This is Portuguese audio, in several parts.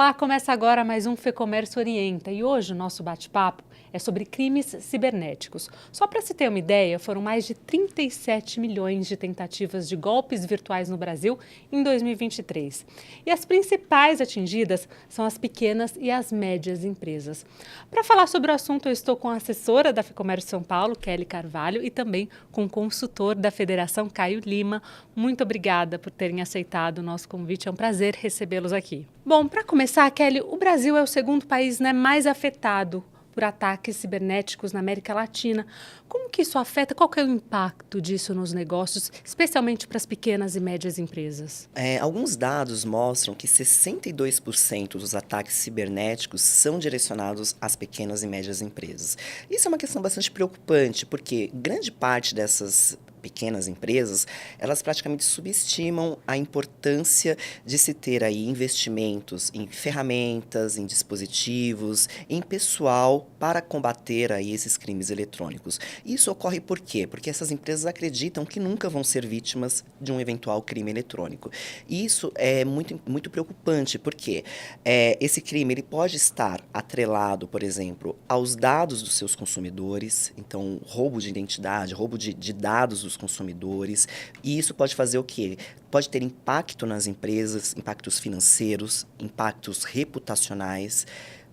Olá, começa agora mais um FEComércio Orienta e hoje o nosso bate-papo é sobre crimes cibernéticos. Só para se ter uma ideia, foram mais de 37 milhões de tentativas de golpes virtuais no Brasil em 2023. E as principais atingidas são as pequenas e as médias empresas. Para falar sobre o assunto, eu estou com a assessora da FEComércio São Paulo, Kelly Carvalho, e também com o consultor da Federação, Caio Lima. Muito obrigada por terem aceitado o nosso convite, é um prazer recebê-los aqui. Bom, para começar, Kelly, o Brasil é o segundo país mais afetado por ataques cibernéticos na América Latina. Como que isso afeta? Qual que é o impacto disso nos negócios, especialmente para as pequenas e médias empresas? Alguns dados mostram que 62% dos ataques cibernéticos são direcionados às pequenas e médias empresas. Isso é uma questão bastante preocupante, porque grande parte dessas pequenas empresas, elas praticamente subestimam a importância de se ter aí investimentos em ferramentas, em dispositivos, em pessoal para combater aí esses crimes eletrônicos. Isso ocorre por quê? Porque essas empresas acreditam que nunca vão ser vítimas de um eventual crime eletrônico. E isso é muito preocupante, porque esse crime ele pode estar atrelado, por exemplo, aos dados dos seus consumidores, então roubo de identidade, roubo de dados dos consumidores, e isso pode fazer o quê? Pode ter impacto nas empresas, impactos financeiros, impactos reputacionais,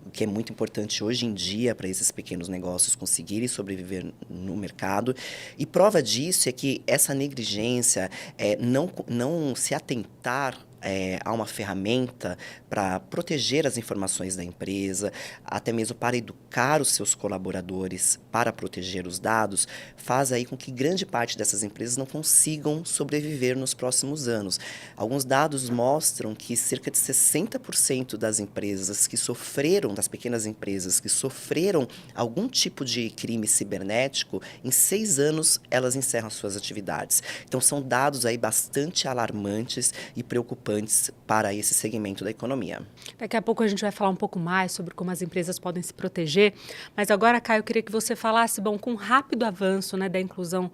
o que é muito importante hoje em dia para esses pequenos negócios conseguirem sobreviver no mercado. E prova disso é que essa negligência, não se atentar a uma ferramenta para proteger as informações da empresa, até mesmo para educar os seus colaboradores, para proteger os dados, faz aí com que grande parte dessas empresas não consigam sobreviver nos próximos anos. Alguns dados mostram que cerca de 60% das empresas que sofreram, das pequenas empresas que sofreram algum tipo de crime cibernético, em 6 anos elas encerram suas atividades. Então são dados aí bastante alarmantes e preocupantes para esse segmento da economia. Daqui a pouco a gente vai falar um pouco mais sobre como as empresas podem se proteger, mas agora, Caio, eu queria que você falasse, com o rápido avanço da inclusão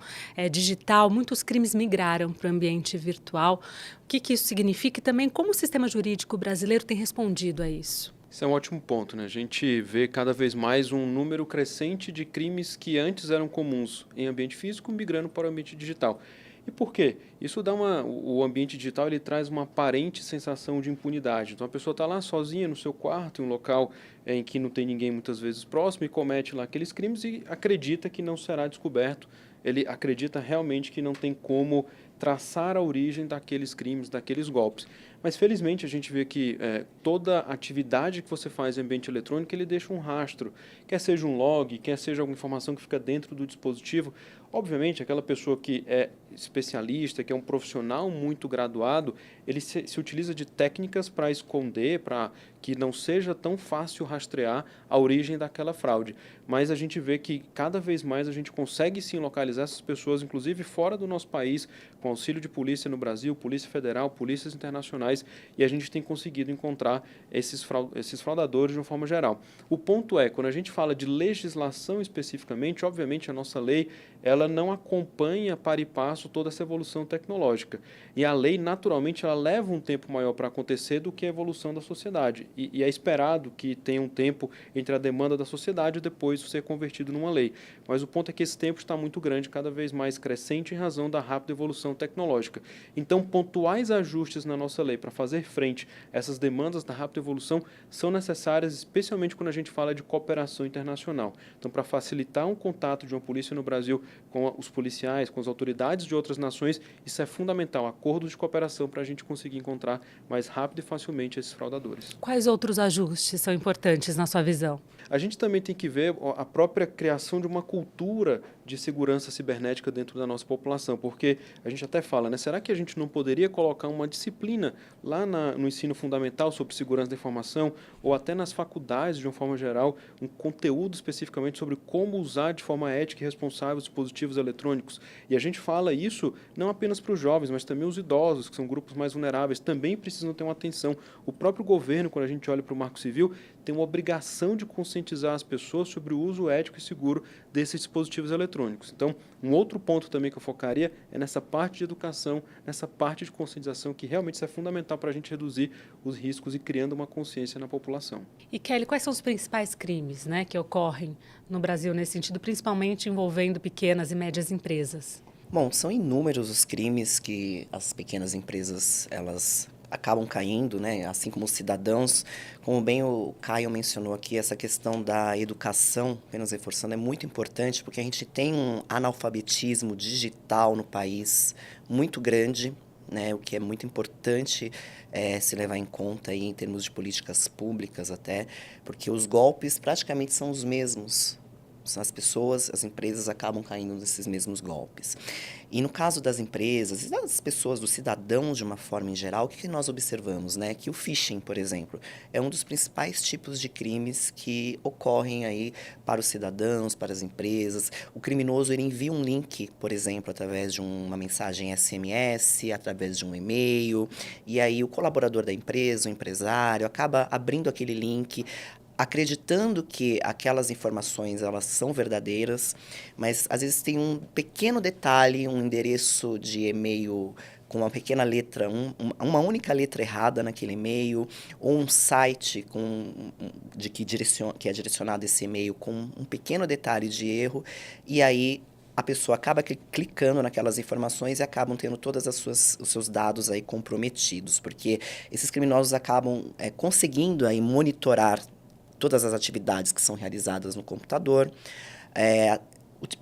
digital, muitos crimes migraram para o ambiente virtual. O que isso significa e também como o sistema jurídico brasileiro tem respondido a isso? Isso é um ótimo ponto, né? A gente vê cada vez mais um número crescente de crimes que antes eram comuns em ambiente físico migrando para o ambiente digital. E por quê? Isso dá o ambiente digital ele traz uma aparente sensação de impunidade. Então a pessoa está lá sozinha no seu quarto, em um local em que não tem ninguém muitas vezes próximo e comete lá aqueles crimes e acredita que não será descoberto. Ele acredita realmente que não tem como traçar a origem daqueles crimes, daqueles golpes. Mas, felizmente, a gente vê que toda atividade que você faz em ambiente eletrônico, ele deixa um rastro, quer seja um log, quer seja alguma informação que fica dentro do dispositivo. Obviamente, aquela pessoa que é especialista, que é um profissional muito graduado, ele se utiliza de técnicas para esconder, para que não seja tão fácil rastrear a origem daquela fraude. Mas a gente vê que cada vez mais a gente consegue sim localizar essas pessoas, inclusive fora do nosso país, com auxílio de polícia no Brasil, Polícia Federal, polícias internacionais, e a gente tem conseguido encontrar esses fraudadores de uma forma geral. O ponto é, quando a gente fala de legislação especificamente, obviamente a nossa lei ela não acompanha para e passo toda essa evolução tecnológica. E a lei, naturalmente, ela leva um tempo maior para acontecer do que a evolução da sociedade. E é esperado que tenha um tempo entre a demanda da sociedade e depois ser convertido numa lei. Mas o ponto é que esse tempo está muito grande, cada vez mais crescente em razão da rápida evolução tecnológica. Então, pontuais ajustes na nossa lei para fazer frente a essas demandas da rápida evolução são necessárias, especialmente quando a gente fala de cooperação internacional. Então, para facilitar um contato de uma polícia no Brasil com os policiais, com as autoridades de outras nações, isso é fundamental, acordos de cooperação para a gente conseguir encontrar mais rápido e facilmente esses fraudadores. Quais outros ajustes são importantes na sua visão? A gente também tem que ver a própria criação de uma cultura de segurança cibernética dentro da nossa população, porque a gente até fala, né? Será que a gente não poderia colocar uma disciplina lá no ensino fundamental sobre segurança da informação ou até nas faculdades, de uma forma geral, um conteúdo especificamente sobre como usar de forma ética e responsável os dispositivos eletrônicos? E a gente fala isso não apenas para os jovens, mas também os idosos, que são grupos mais vulneráveis, também precisam ter uma atenção. O próprio governo, quando a gente olha para o Marco Civil, tem uma obrigação de conscientizar as pessoas sobre o uso ético e seguro desses dispositivos eletrônicos. Então, um outro ponto também que eu focaria é nessa parte de educação, nessa parte de conscientização, que realmente isso é fundamental para a gente reduzir os riscos e criando uma consciência na população. E Kelly, quais são os principais crimes, né, que ocorrem no Brasil nesse sentido, principalmente envolvendo pequenas e médias empresas? Bom, são inúmeros os crimes que as pequenas empresas elas acabam caindo, né? Assim como os cidadãos, como bem o Caio mencionou aqui, essa questão da educação, apenas reforçando, é muito importante porque a gente tem um analfabetismo digital no país muito grande, né? O que é muito importante se levar em conta aí em termos de políticas públicas até, porque os golpes praticamente são os mesmos. As pessoas, as empresas acabam caindo nesses mesmos golpes. E no caso das empresas e das pessoas, dos cidadãos de uma forma em geral, o que nós observamos, né? Que o phishing, por exemplo, é um dos principais tipos de crimes que ocorrem aí para os cidadãos, para as empresas. O criminoso, ele envia um link, por exemplo, através de uma mensagem SMS, através de um e-mail, e aí o colaborador da empresa, o empresário, acaba abrindo aquele link, acreditando que aquelas informações elas são verdadeiras, mas às vezes tem um pequeno detalhe, um endereço de e-mail com uma pequena letra, uma única letra errada naquele e-mail, ou um site que é direcionado esse e-mail com um pequeno detalhe de erro, e aí a pessoa acaba clicando naquelas informações e acabam tendo todos os seus dados aí comprometidos, porque esses criminosos acabam conseguindo aí monitorar todas as atividades que são realizadas no computador,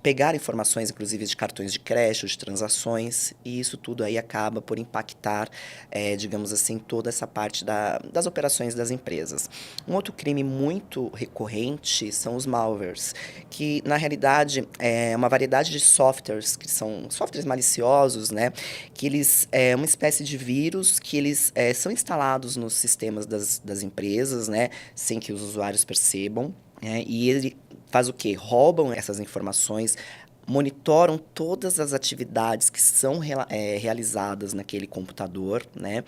pegar informações, inclusive, de cartões de crédito, de transações, e isso tudo aí acaba por impactar, digamos assim, toda essa parte das operações das empresas. Um outro crime muito recorrente são os malwares, que, na realidade, é uma variedade de softwares, que são softwares maliciosos, né? Que eles uma espécie de vírus que eles são instalados nos sistemas das empresas, né? Sem que os usuários percebam. E ele faz o quê? Roubam essas informações, monitoram todas as atividades que são realizadas naquele computador, né?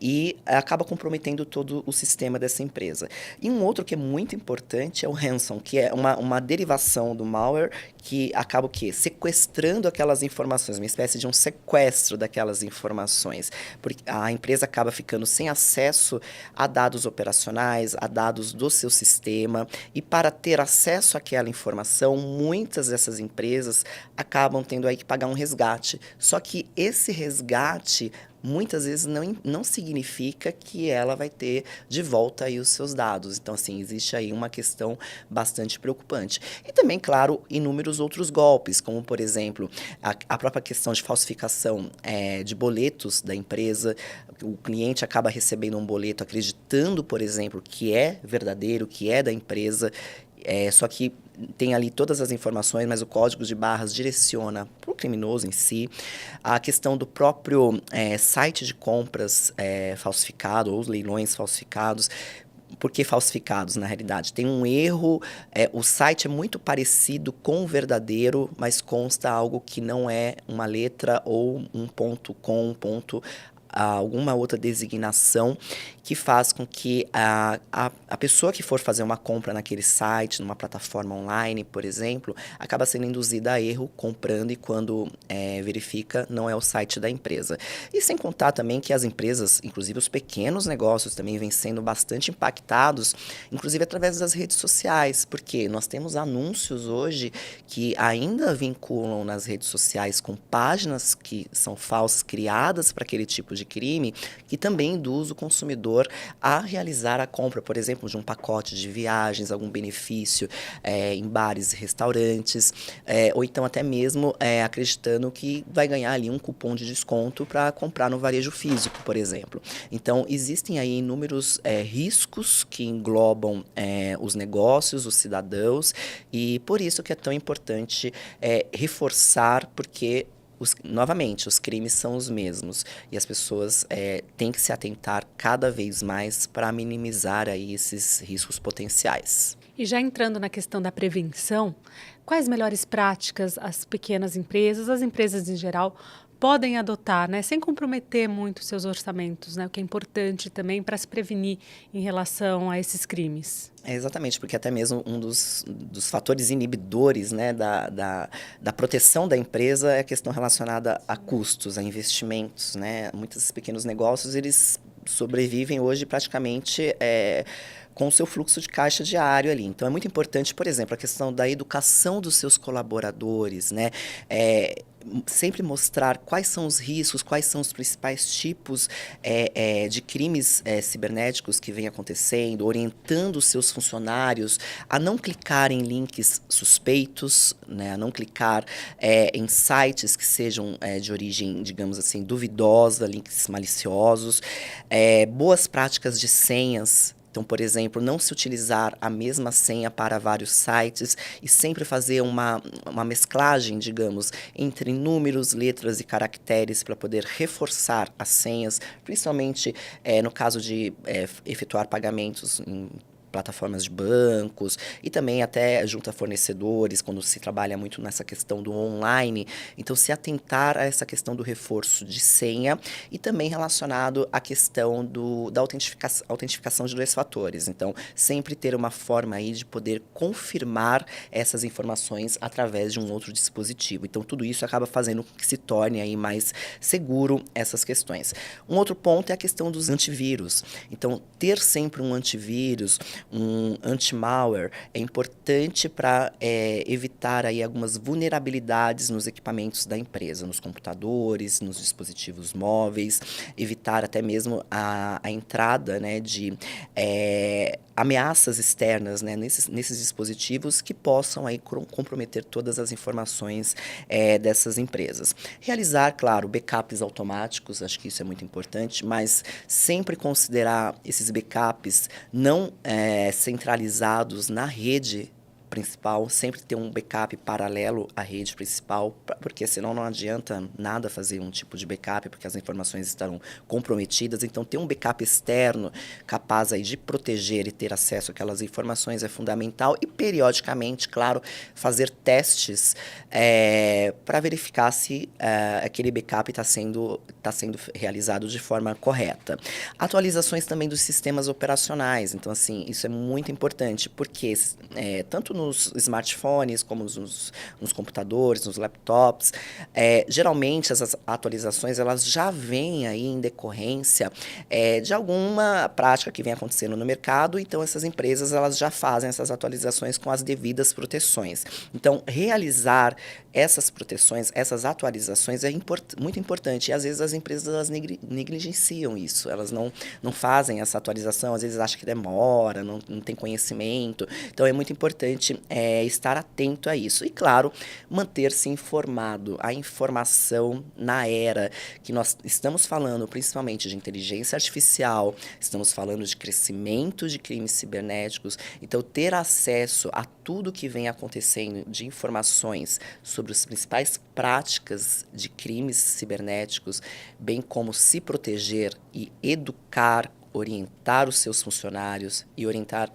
E acaba comprometendo todo o sistema dessa empresa. E um outro que é muito importante é o ransom, que é uma derivação do malware que acaba o quê? Sequestrando aquelas informações, uma espécie de um sequestro daquelas informações. Porque a empresa acaba ficando sem acesso a dados operacionais, a dados do seu sistema, e para ter acesso àquela informação, muitas dessas empresas acabam tendo aí que pagar um resgate. Só que esse resgate muitas vezes não significa que ela vai ter de volta aí os seus dados. Então, assim, existe aí uma questão bastante preocupante. E também, claro, inúmeros outros golpes, como, por exemplo, a própria questão de falsificação de boletos da empresa. O cliente acaba recebendo um boleto acreditando, por exemplo, que é verdadeiro, que é da empresa, só que tem ali todas as informações, mas o código de barras direciona para o criminoso em si. A questão do próprio site de compras falsificado, ou os leilões falsificados. Por que falsificados, na realidade? Tem um erro, o site é muito parecido com o verdadeiro, mas consta algo que não é uma letra ou um ponto com um ponto, alguma outra designação que faz com que a pessoa que for fazer uma compra naquele site, numa plataforma online, por exemplo, acaba sendo induzida a erro comprando e quando verifica, não é o site da empresa. E sem contar também que as empresas, inclusive os pequenos negócios, também vêm sendo bastante impactados, inclusive através das redes sociais, porque nós temos anúncios hoje que ainda vinculam nas redes sociais com páginas que são falsas, criadas para aquele tipo de crime, que também induz o consumidor a realizar a compra, por exemplo, de um pacote de viagens, algum benefício em bares e restaurantes, ou então até mesmo acreditando que vai ganhar ali um cupom de desconto para comprar no varejo físico, por exemplo. Então, existem aí inúmeros riscos que englobam os negócios, os cidadãos, e por isso que é tão importante reforçar, porque novamente, os crimes são os mesmos e as pessoas têm que se atentar cada vez mais para minimizar aí esses riscos potenciais. E já entrando na questão da prevenção, quais melhores práticas as pequenas empresas, as empresas em geral, podem adotar, né, sem comprometer muito seus orçamentos, né, o que é importante também para se prevenir em relação a esses crimes? É exatamente, porque até mesmo um dos fatores inibidores, né, da proteção da empresa é a questão relacionada a custos, a investimentos, né? Muitos pequenos negócios, eles sobrevivem hoje praticamente com o seu fluxo de caixa diário ali. Então, é muito importante, por exemplo, a questão da educação dos seus colaboradores, né? Sempre mostrar quais são os riscos, quais são os principais tipos de crimes cibernéticos que vem acontecendo, orientando os seus funcionários a não clicar em links suspeitos, né, a não clicar em sites que sejam de origem, digamos assim, duvidosa, links maliciosos, boas práticas de senhas. Então, por exemplo, não se utilizar a mesma senha para vários sites e sempre fazer uma mesclagem, digamos, entre números, letras e caracteres para poder reforçar as senhas, principalmente no caso de efetuar pagamentos em plataformas de bancos e também até junto a fornecedores, quando se trabalha muito nessa questão do online. Então, se atentar a essa questão do reforço de senha e também relacionado à questão da autentificação de 2 fatores. Então, sempre ter uma forma aí de poder confirmar essas informações através de um outro dispositivo. Então, tudo isso acaba fazendo com que se torne aí mais seguro essas questões. Um outro ponto é a questão dos antivírus. Então, ter sempre um antivírus, um anti-malware é importante para evitar aí algumas vulnerabilidades nos equipamentos da empresa, nos computadores, nos dispositivos móveis, evitar até mesmo a entrada, né, de ameaças externas, né, nesses dispositivos que possam aí comprometer todas as informações dessas empresas. Realizar, claro, backups automáticos, acho que isso é muito importante, mas sempre considerar esses backups não centralizados na rede principal, sempre ter um backup paralelo à rede principal, porque senão não adianta nada fazer um tipo de backup, porque as informações estarão comprometidas. Então, ter um backup externo capaz aí de proteger e ter acesso àquelas informações é fundamental e, periodicamente, claro, fazer testes para verificar se aquele backup está sendo realizado de forma correta. Atualizações também dos sistemas operacionais. Então, assim, isso é muito importante, porque tanto nos smartphones, como nos computadores, nos laptops, geralmente essas atualizações elas já vêm aí em decorrência de alguma prática que vem acontecendo no mercado, então essas empresas elas já fazem essas atualizações com as devidas proteções. Então, realizar essas proteções, essas atualizações é muito importante, e às vezes as empresas elas negligenciam isso, elas não fazem essa atualização, às vezes acham que demora, não tem conhecimento, então é muito importante estar atento a isso. E, claro, manter-se informado. A informação na era que nós estamos falando, principalmente de inteligência artificial, estamos falando de crescimento de crimes cibernéticos, então ter acesso a tudo que vem acontecendo de informações sobre as principais práticas de crimes cibernéticos, bem como se proteger e educar, orientar os seus funcionários e orientar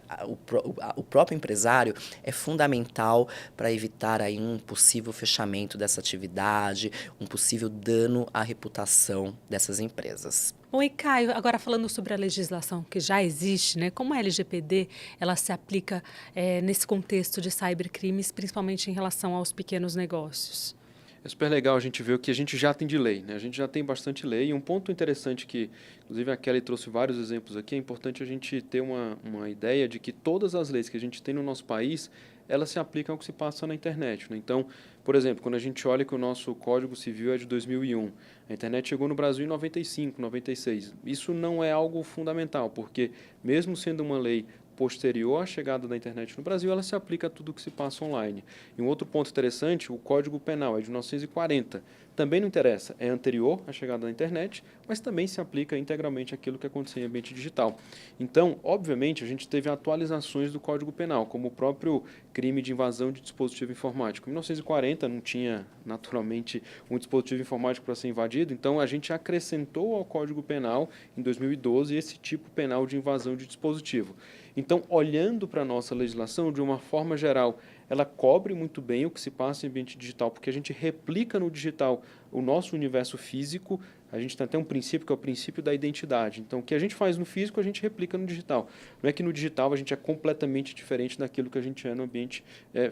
o próprio empresário é fundamental para evitar aí um possível fechamento dessa atividade, um possível dano à reputação dessas empresas. Oi, Caio, agora falando sobre a legislação que já existe, né? Como a LGPD ela se aplica nesse contexto de cybercrimes, principalmente em relação aos pequenos negócios? É super legal a gente ver o que a gente já tem de lei, né? A gente já tem bastante lei, e um ponto interessante que, inclusive, a Kelly trouxe vários exemplos aqui, é importante a gente ter uma ideia de que todas as leis que a gente tem no nosso país, elas se aplicam ao que se passa na internet, né? Então, por exemplo, quando a gente olha que o nosso Código Civil é de 2001, a internet chegou no Brasil em 95, 96. Isso não é algo fundamental, porque mesmo sendo uma lei posterior à chegada da internet no Brasil, ela se aplica a tudo que se passa online. E um outro ponto interessante, o Código Penal é de 1940. Também não interessa, é anterior à chegada da internet, mas também se aplica integralmente àquilo que aconteceu em ambiente digital. Então, obviamente, a gente teve atualizações do Código Penal, como o próprio crime de invasão de dispositivo informático. Em 1940 não tinha, naturalmente, um dispositivo informático para ser invadido, então a gente acrescentou ao Código Penal, em 2012, esse tipo penal de invasão de dispositivo. Então, olhando para a nossa legislação, de uma forma geral, ela cobre muito bem o que se passa em ambiente digital, porque a gente replica no digital o nosso universo físico. A gente tem até um princípio que é o princípio da identidade. Então, o que a gente faz no físico, a gente replica no digital. Não é que no digital a gente é completamente diferente daquilo que a gente é no ambiente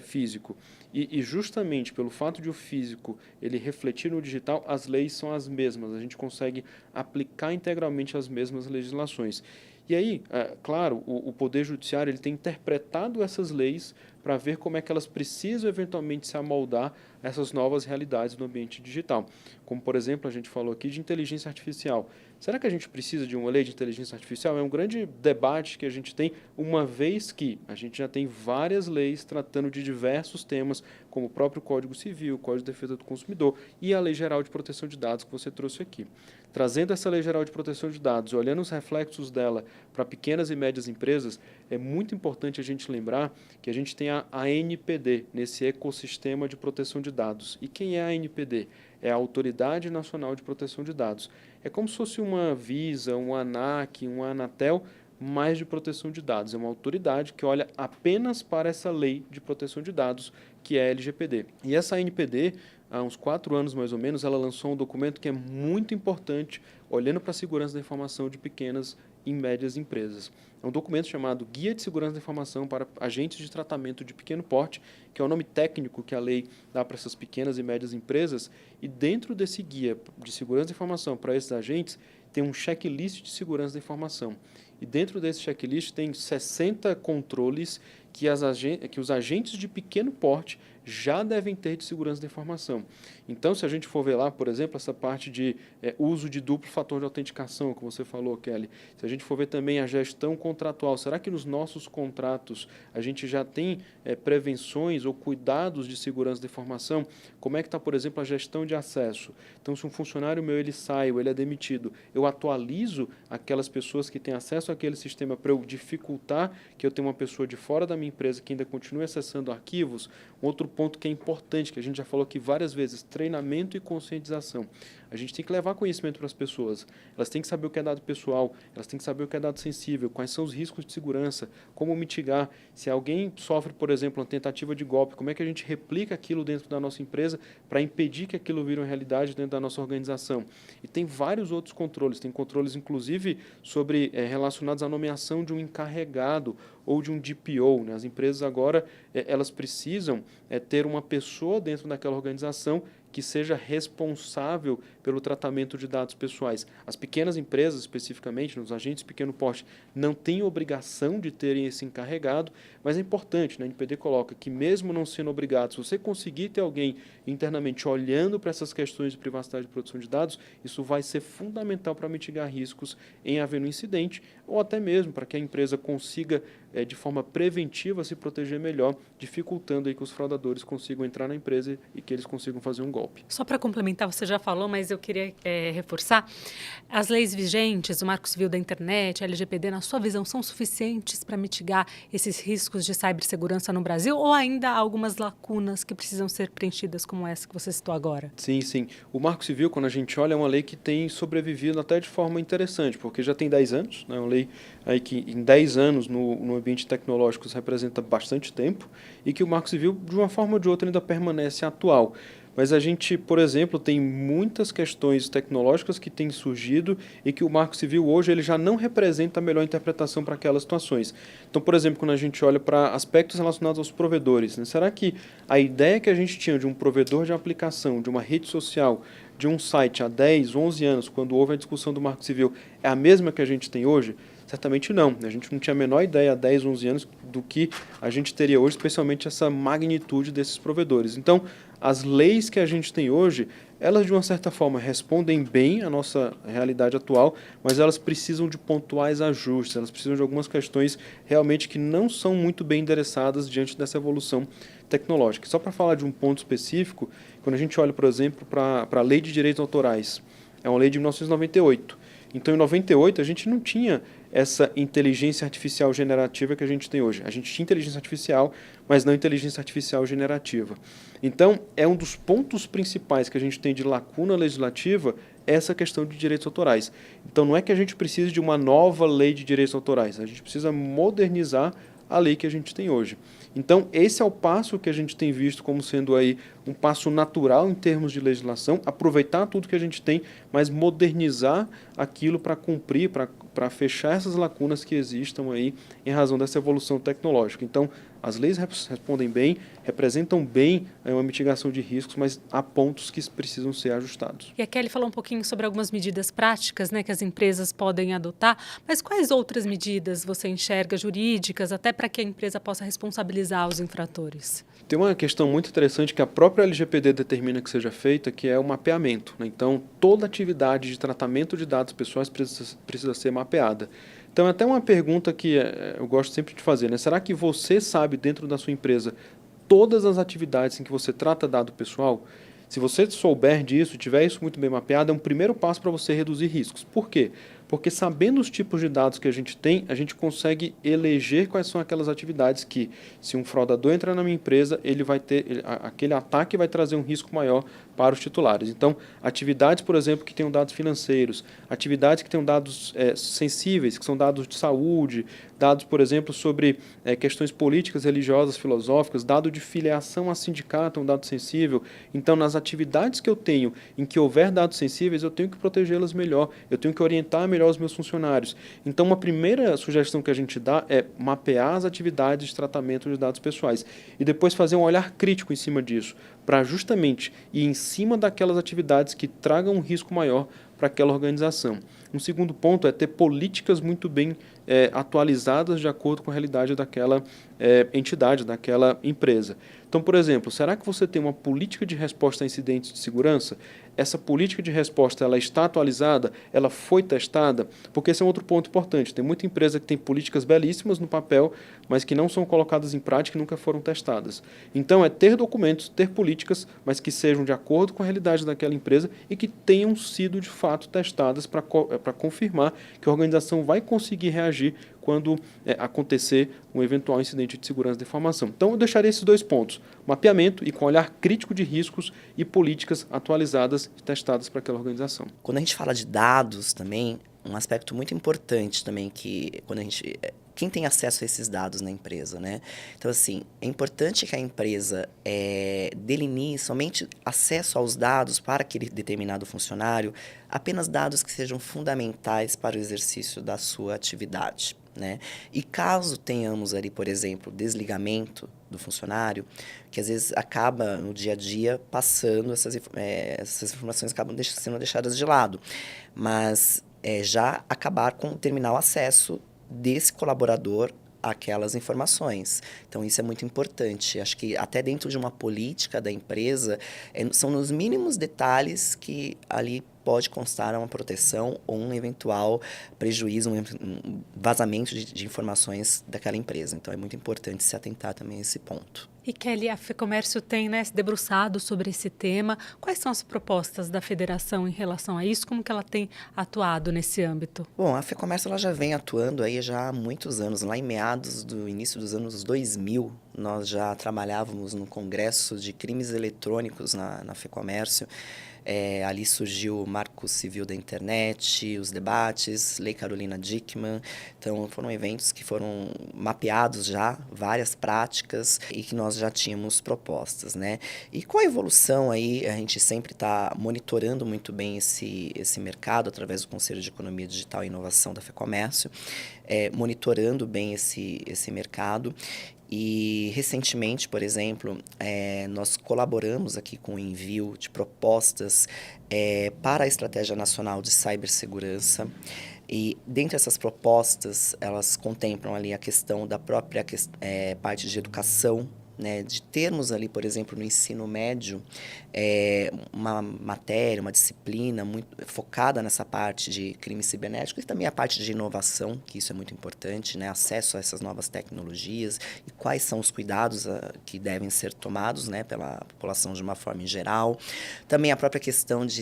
físico. E justamente pelo fato de o físico ele refletir no digital, as leis são as mesmas. A gente consegue aplicar integralmente as mesmas legislações. E aí, claro, o Poder Judiciário ele tem interpretado essas leis para ver como é que elas precisam eventualmente se amoldar a essas novas realidades no ambiente digital. Como, por exemplo, a gente falou aqui de inteligência artificial. Será que a gente precisa de uma lei de inteligência artificial? É um grande debate que a gente tem, uma vez que a gente já tem várias leis tratando de diversos temas, como o próprio Código Civil, o Código de Defesa do Consumidor e a Lei Geral de Proteção de Dados que você trouxe aqui. Trazendo essa Lei Geral de Proteção de Dados, olhando os reflexos dela para pequenas e médias empresas, é muito importante a gente lembrar que a gente tem a ANPD nesse ecossistema de proteção de dados. E quem é a ANPD? É a Autoridade Nacional de Proteção de Dados. É como se fosse uma Visa, um ANAC, um Anatel, mais de proteção de dados. É uma autoridade que olha apenas para essa lei de proteção de dados, que é a LGPD. E essa ANPD, há uns 4 anos mais ou menos, ela lançou um documento que é muito importante, olhando para a segurança da informação de pequenas e médias empresas. É um documento chamado Guia de Segurança da Informação para Agentes de Tratamento de Pequeno Porte, que é o nome técnico que a lei dá para essas pequenas e médias empresas, e dentro desse Guia de Segurança da Informação para esses agentes, tem um checklist de segurança da informação. E dentro desse checklist tem 60 controles que os agentes de pequeno porte já devem ter de segurança da informação. Então, se a gente for ver lá, por exemplo, essa parte de uso de duplo fator de autenticação, como você falou, Kelly, se a gente for ver também a gestão contratual, será que nos nossos contratos a gente já tem prevenções ou cuidados de segurança da informação? Como é que está, por exemplo, a gestão de acesso? Então, se um funcionário meu ele sai ou ele é demitido, eu atualizo aquelas pessoas que têm acesso àquele sistema para eu dificultar que eu tenha uma pessoa de fora da minha empresa que ainda continue acessando arquivos. Um outro ponto que é importante, que a gente já falou aqui várias vezes, treinamento e conscientização. A gente tem que levar conhecimento para as pessoas. Elas têm que saber o que é dado pessoal, elas têm que saber o que é dado sensível, quais são os riscos de segurança, como mitigar. Se alguém sofre, por exemplo, uma tentativa de golpe, como é que a gente replica aquilo dentro da nossa empresa para impedir que aquilo vire uma realidade dentro da nossa organização. E tem vários outros controles. Tem controles, inclusive, sobre relacionados à nomeação de um encarregado ou de um DPO. Né? As empresas agora elas precisam ter uma pessoa dentro daquela organização que seja responsável pelo tratamento de dados pessoais. As pequenas empresas, especificamente, nos agentes de pequeno porte, não têm obrigação de terem esse encarregado, mas é importante, né? A NPD coloca que mesmo não sendo obrigado, se você conseguir ter alguém internamente olhando para essas questões de privacidade e proteção de dados, isso vai ser fundamental para mitigar riscos em haver um incidente, ou até mesmo para que a empresa consiga, de forma preventiva, se proteger melhor, dificultando aí que os fraudadores consigam entrar na empresa e que eles consigam fazer um golpe. Só para complementar, você já falou, mas eu queria reforçar. As leis vigentes, o Marco Civil da Internet, a LGPD, na sua visão, são suficientes para mitigar esses riscos de cibersegurança no Brasil ou ainda há algumas lacunas que precisam ser preenchidas como essa que você citou agora? Sim, sim. O Marco Civil, quando a gente olha, é uma lei que tem sobrevivido até de forma interessante, porque já tem 10 anos, né? É uma lei aí que em 10 anos no ambiente tecnológico representa bastante tempo e que o Marco Civil, de uma forma ou de outra, ainda permanece atual. Mas a gente, por exemplo, tem muitas questões tecnológicas que têm surgido e que o Marco Civil hoje ele já não representa a melhor interpretação para aquelas situações. Então, por exemplo, quando a gente olha para aspectos relacionados aos provedores, né, será que a ideia que a gente tinha de um provedor de aplicação, de uma rede social, de um site há 10, 11 anos, quando houve a discussão do Marco Civil, é a mesma que a gente tem hoje? Certamente não. A gente não tinha a menor ideia há 10, 11 anos do que a gente teria hoje, especialmente essa magnitude desses provedores. Então, as leis que a gente tem hoje, elas de uma certa forma respondem bem à nossa realidade atual, mas elas precisam de pontuais ajustes, elas precisam de algumas questões realmente que não são muito bem endereçadas diante dessa evolução tecnológica. Só para falar de um ponto específico, quando a gente olha, por exemplo, para a Lei de Direitos Autorais, é uma lei de 1998. Então, em 98, a gente não tinha essa inteligência artificial generativa que a gente tem hoje. A gente tinha inteligência artificial, mas não inteligência artificial generativa. Então, é um dos pontos principais que a gente tem de lacuna legislativa essa questão de direitos autorais. Então, não é que a gente precise de uma nova lei de direitos autorais, a gente precisa modernizar a lei que a gente tem hoje. Então, esse é o passo que a gente tem visto como sendo aí um passo natural em termos de legislação, aproveitar tudo que a gente tem, mas modernizar aquilo para cumprir, para fechar essas lacunas que existam aí em razão dessa evolução tecnológica. Então, as leis respondem bem, representam bem uma mitigação de riscos, mas há pontos que precisam ser ajustados. E a Kelly falou um pouquinho sobre algumas medidas práticas, né, que as empresas podem adotar, mas quais outras medidas você enxerga jurídicas, até para que a empresa possa responsabilizar os infratores? Tem uma questão muito interessante que a própria LGPD determina que seja feita, que é o mapeamento, né? Então, toda atividade de tratamento de dados pessoais precisa ser mapeada. Então, até uma pergunta que eu gosto sempre de fazer, né? Será que você sabe, dentro da sua empresa, todas as atividades em que você trata dado pessoal? Se você souber disso, tiver isso muito bem mapeado, é um primeiro passo para você reduzir riscos. Por quê? Porque sabendo os tipos de dados que a gente consegue eleger quais são aquelas atividades que, se um fraudador entrar na minha empresa, ele vai ter, aquele ataque vai trazer um risco maior para os titulares. Então, atividades, por exemplo, que tenham dados financeiros, atividades que tenham dados sensíveis, que são dados de saúde, dados, por exemplo, sobre questões políticas, religiosas, filosóficas, dado de filiação a sindicato, é um dado sensível. Então, nas atividades que eu tenho, em que houver dados sensíveis, eu tenho que protegê-las melhor, eu tenho que orientar melhor os meus funcionários. Então, uma primeira sugestão que a gente dá é mapear as atividades de tratamento de dados pessoais e depois fazer um olhar crítico em cima disso, para justamente ir em cima daquelas atividades que tragam um risco maior para aquela organização. Um segundo ponto é ter políticas muito bem atualizadas de acordo com a realidade daquela entidade, daquela empresa. Então, por exemplo, será que você tem uma política de resposta a incidentes de segurança? Essa política de resposta ela está atualizada? Ela foi testada? Porque esse é um outro ponto importante. Tem muita empresa que tem políticas belíssimas no papel, mas que não são colocadas em prática e nunca foram testadas. Então, é ter documentos, ter políticas, mas que sejam de acordo com a realidade daquela empresa e que tenham sido, de fato, testadas para confirmar que a organização vai conseguir reagir quando acontecer um eventual incidente de segurança de informação. Então, eu deixaria esses dois pontos: mapeamento e com olhar crítico de riscos e políticas atualizadas e testadas para aquela organização. Quando a gente fala de dados também, um aspecto muito importante também que quem tem acesso a esses dados na empresa, né? Então, assim, é importante que a empresa delinee somente acesso aos dados para aquele determinado funcionário, apenas dados que sejam fundamentais para o exercício da sua atividade, né? E caso tenhamos ali, por exemplo, desligamento do funcionário, que às vezes acaba no dia a dia passando, essas informações acabam sendo deixadas de lado, mas já acabar com o terminar o acesso desse colaborador àquelas informações. Então, isso é muito importante. Acho que até dentro de uma política da empresa, são nos mínimos detalhes que ali pode constar uma proteção ou um eventual prejuízo, um vazamento de informações daquela empresa. Então, é muito importante se atentar também a esse ponto. E Kelly, a FEComércio tem, né, se debruçado sobre esse tema. Quais são as propostas da federação em relação a isso? Como que ela tem atuado nesse âmbito? Bom, a FEComércio ela já vem atuando aí já há muitos anos. Lá em meados do início dos anos 2000, nós já trabalhávamos no Congresso de Crimes Eletrônicos na FEComércio. Ali surgiu o Marco Civil da Internet, os debates, Lei Carolina Dickmann. Então, foram eventos que foram mapeados já, várias práticas, e que nós já tínhamos propostas, né? E com a evolução aí, a gente sempre está monitorando muito bem esse mercado através do Conselho de Economia Digital e Inovação da FEComércio, monitorando bem esse mercado. E, recentemente, por exemplo, nós colaboramos aqui com o envio de propostas para a Estratégia Nacional de Cibersegurança. E, dentre essas propostas, elas contemplam ali a questão da própria parte de educação, né, de termos ali, por exemplo, no ensino médio, uma matéria, uma disciplina muito focada nessa parte de crimes cibernéticos e também a parte de inovação, que isso é muito importante, né, acesso a essas novas tecnologias e quais são os cuidados que devem ser tomados, né, pela população de uma forma em geral. Também a própria questão de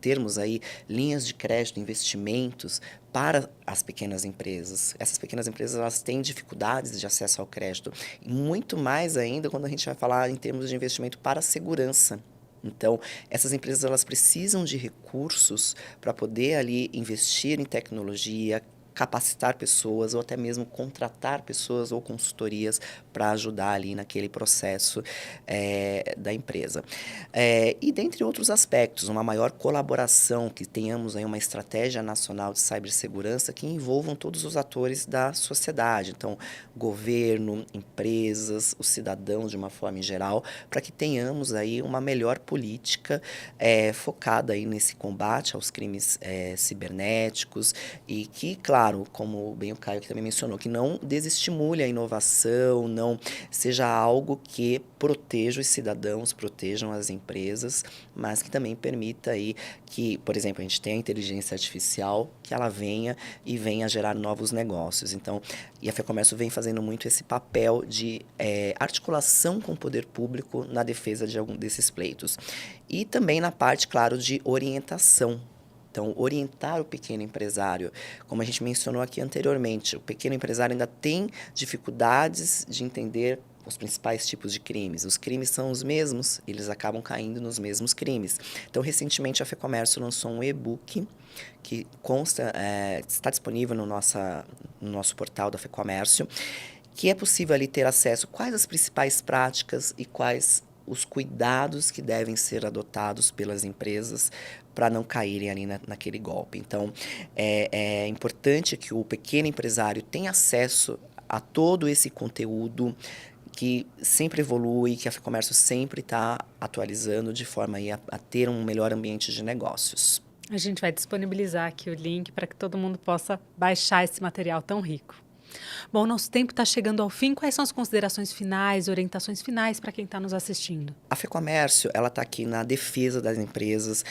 termos aí linhas de crédito, investimentos para as pequenas empresas. Essas pequenas empresas elas têm dificuldades de acesso ao crédito, e muito mais ainda quando a gente vai falar em termos de investimento para a segurança, Então, essas empresas elas precisam de recursos para poder ali investir em tecnologia, capacitar pessoas ou até mesmo contratar pessoas ou consultorias para ajudar ali naquele processo da empresa. E dentre outros aspectos, uma maior colaboração, que tenhamos aí uma estratégia nacional de cibersegurança que envolvam todos os atores da sociedade, então governo, empresas, os cidadãos de uma forma em geral, para que tenhamos aí uma melhor política focada aí nesse combate aos crimes cibernéticos e que, claro, como bem o Caio que também mencionou, que não desestimule a inovação, não seja algo que proteja os cidadãos, protejam as empresas, mas que também permita aí que, por exemplo, a gente tenha a inteligência artificial, que ela venha gerar novos negócios. Então, e a FEComércio vem fazendo muito esse papel de articulação com o poder público na defesa de algum desses pleitos. E também na parte, claro, de orientação. Então, orientar o pequeno empresário, como a gente mencionou aqui anteriormente, o pequeno empresário ainda tem dificuldades de entender os principais tipos de crimes. Os crimes são os mesmos, eles acabam caindo nos mesmos crimes. Então, recentemente, a FEComércio lançou um e-book que está disponível no nosso portal da FEComércio, que é possível ali ter acesso a quais as principais práticas e quais os cuidados que devem ser adotados pelas empresas para não caírem ali naquele golpe. Então, é importante que o pequeno empresário tenha acesso a todo esse conteúdo que sempre evolui, que a FEComércio sempre está atualizando de forma aí a ter um melhor ambiente de negócios. A gente vai disponibilizar aqui o link para que todo mundo possa baixar esse material tão rico. Bom, nosso tempo está chegando ao fim. Quais são as considerações finais, orientações finais para quem está nos assistindo? A FEComércio está aqui na defesa das empresas,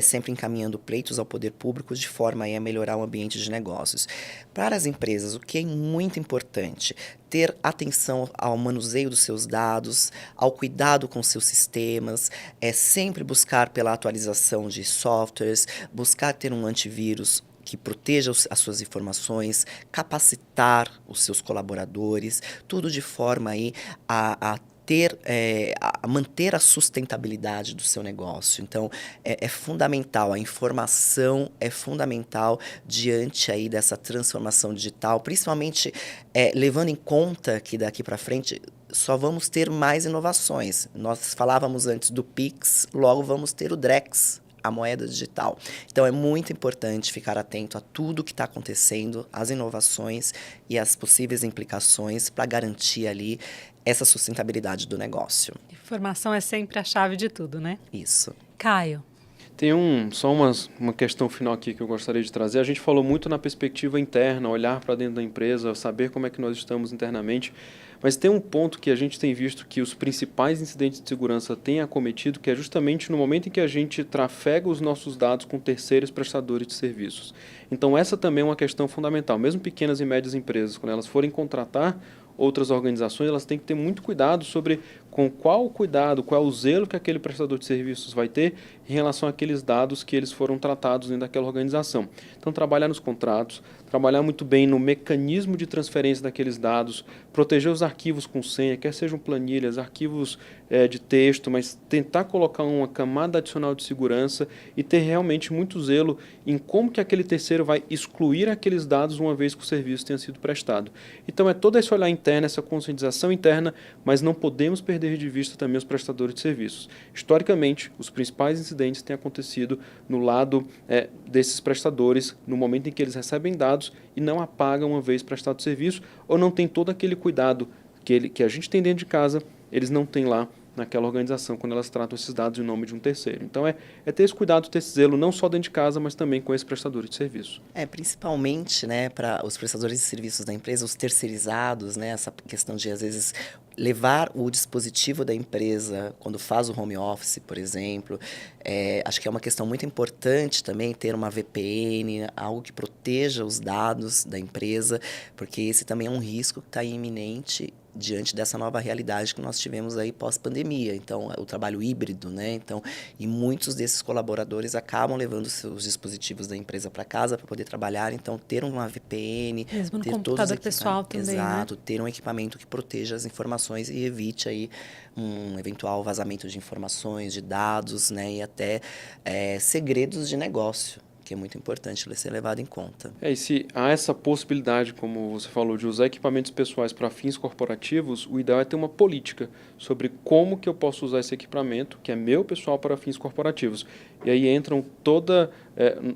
sempre encaminhando pleitos ao poder público de forma a melhorar o ambiente de negócios. Para as empresas, o que é muito importante, ter atenção ao manuseio dos seus dados, ao cuidado com seus sistemas, sempre buscar pela atualização de softwares, buscar ter um antivírus que proteja as suas informações, capacitar os seus colaboradores, tudo de forma aí a manter a sustentabilidade do seu negócio. Então, é fundamental, a informação é fundamental diante aí dessa transformação digital, principalmente levando em conta que daqui para frente só vamos ter mais inovações. Nós falávamos antes do Pix, logo vamos ter o Drex, a moeda digital. Então, é muito importante ficar atento a tudo que está acontecendo, as inovações e as possíveis implicações para garantir ali essa sustentabilidade do negócio. Informação é sempre a chave de tudo, né? Isso. Caio. Tem só uma questão final aqui que eu gostaria de trazer. A gente falou muito na perspectiva interna, olhar para dentro da empresa, saber como é que nós estamos internamente. Mas tem um ponto que a gente tem visto que os principais incidentes de segurança têm acometido, que é justamente no momento em que a gente trafega os nossos dados com terceiros prestadores de serviços. Então, essa também é uma questão fundamental. Mesmo pequenas e médias empresas, quando elas forem contratar outras organizações, elas têm que ter muito cuidado sobre com qual cuidado, qual é o zelo que aquele prestador de serviços vai ter em relação àqueles dados que eles foram tratados dentro daquela organização. Então, trabalhar nos contratos, trabalhar muito bem no mecanismo de transferência daqueles dados, proteger os arquivos com senha, quer sejam planilhas, arquivos de texto, mas tentar colocar uma camada adicional de segurança e ter realmente muito zelo em como que aquele terceiro vai excluir aqueles dados uma vez que o serviço tenha sido prestado. Então, é todo esse olhar interno, essa conscientização interna, mas não podemos perder de vista também os prestadores de serviços. Historicamente, os principais incidentes têm acontecido no lado desses prestadores, no momento em que eles recebem dados e não apagam uma vez prestado o serviço, ou não tem todo aquele cuidado que a gente tem dentro de casa, eles não têm lá naquela organização, quando elas tratam esses dados em nome de um terceiro. Então, é ter esse cuidado, ter esse zelo, não só dentro de casa, mas também com esses prestadores de serviço. Principalmente, né, para os prestadores de serviços da empresa, os terceirizados, né, essa questão de, às vezes, levar o dispositivo da empresa quando faz o home office, por exemplo. Acho que é uma questão muito importante também ter uma VPN, algo que proteja os dados da empresa, porque esse também é um risco que está iminente diante dessa nova realidade que nós tivemos aí pós-pandemia. Então, o trabalho híbrido, né? Então, e muitos desses colaboradores acabam levando seus dispositivos da empresa para casa para poder trabalhar. Então, ter uma VPN, mesmo no ter computador pessoal também, exato, ter um equipamento que proteja as informações informações e evite aí um eventual vazamento de informações, de dados, né, e até segredos de negócio, que é muito importante ser levado em conta. E se há essa possibilidade, como você falou, de usar equipamentos pessoais para fins corporativos, o ideal é ter uma política sobre como que eu posso usar esse equipamento, que é meu pessoal, para fins corporativos. E aí entram toda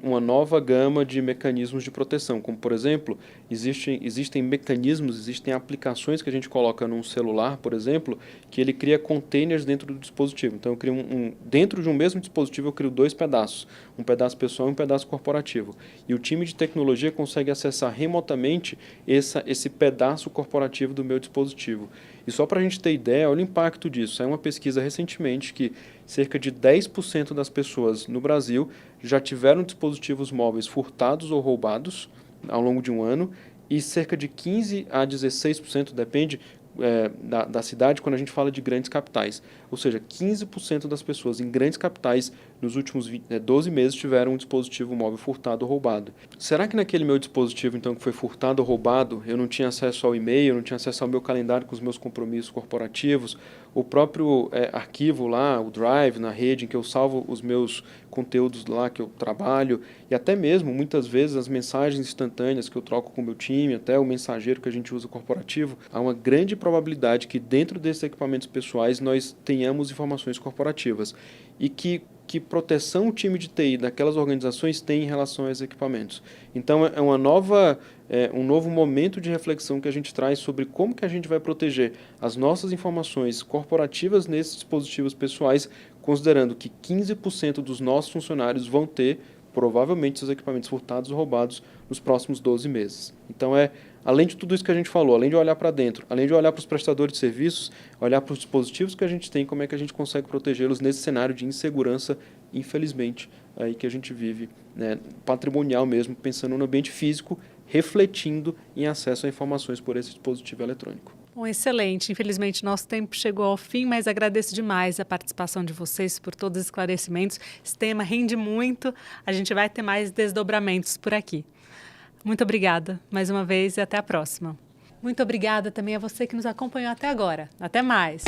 uma nova gama de mecanismos de proteção, como, por exemplo, existem mecanismos, existem aplicações que a gente coloca num celular, por exemplo, que ele cria containers dentro do dispositivo. Então, eu crio dentro de um mesmo dispositivo, eu crio 2 pedaços, um pedaço pessoal e um pedaço corporativo. E o time de tecnologia consegue acessar remotamente esse pedaço corporativo do meu dispositivo. E só para a gente ter ideia, olha o impacto disso. É uma pesquisa recentemente que cerca de 10% das pessoas no Brasil já tiveram dispositivos móveis furtados ou roubados ao longo de um ano, e cerca de 15% a 16%, depende da cidade, quando a gente fala de grandes capitais. Ou seja, 15% das pessoas em grandes capitais nos últimos 12 meses tiveram um dispositivo móvel furtado ou roubado. Será que naquele meu dispositivo, então, que foi furtado ou roubado, eu não tinha acesso ao e-mail, eu não tinha acesso ao meu calendário com os meus compromissos corporativos, o próprio arquivo lá, o Drive, na rede, em que eu salvo os meus conteúdos lá que eu trabalho, e até mesmo, muitas vezes, as mensagens instantâneas que eu troco com o meu time, até o mensageiro que a gente usa corporativo, há uma grande probabilidade que dentro desses equipamentos pessoais nós tenhamos informações corporativas. E que proteção o time de TI daquelas organizações tem em relação a esses equipamentos. Então, é um novo momento de reflexão que a gente traz sobre como que a gente vai proteger as nossas informações corporativas nesses dispositivos pessoais, considerando que 15% dos nossos funcionários vão ter, provavelmente, seus equipamentos furtados ou roubados nos próximos 12 meses. Então, além de tudo isso que a gente falou, além de olhar para dentro, além de olhar para os prestadores de serviços, olhar para os dispositivos que a gente tem, como é que a gente consegue protegê-los nesse cenário de insegurança, infelizmente, aí que a gente vive, né, patrimonial mesmo, pensando no ambiente físico, refletindo em acesso a informações por esse dispositivo eletrônico. Bom, excelente. Infelizmente, nosso tempo chegou ao fim, mas agradeço demais a participação de vocês por todos os esclarecimentos. Esse tema rende muito. A gente vai ter mais desdobramentos por aqui. Muito obrigada mais uma vez e até a próxima. Muito obrigada também a você que nos acompanhou até agora. Até mais!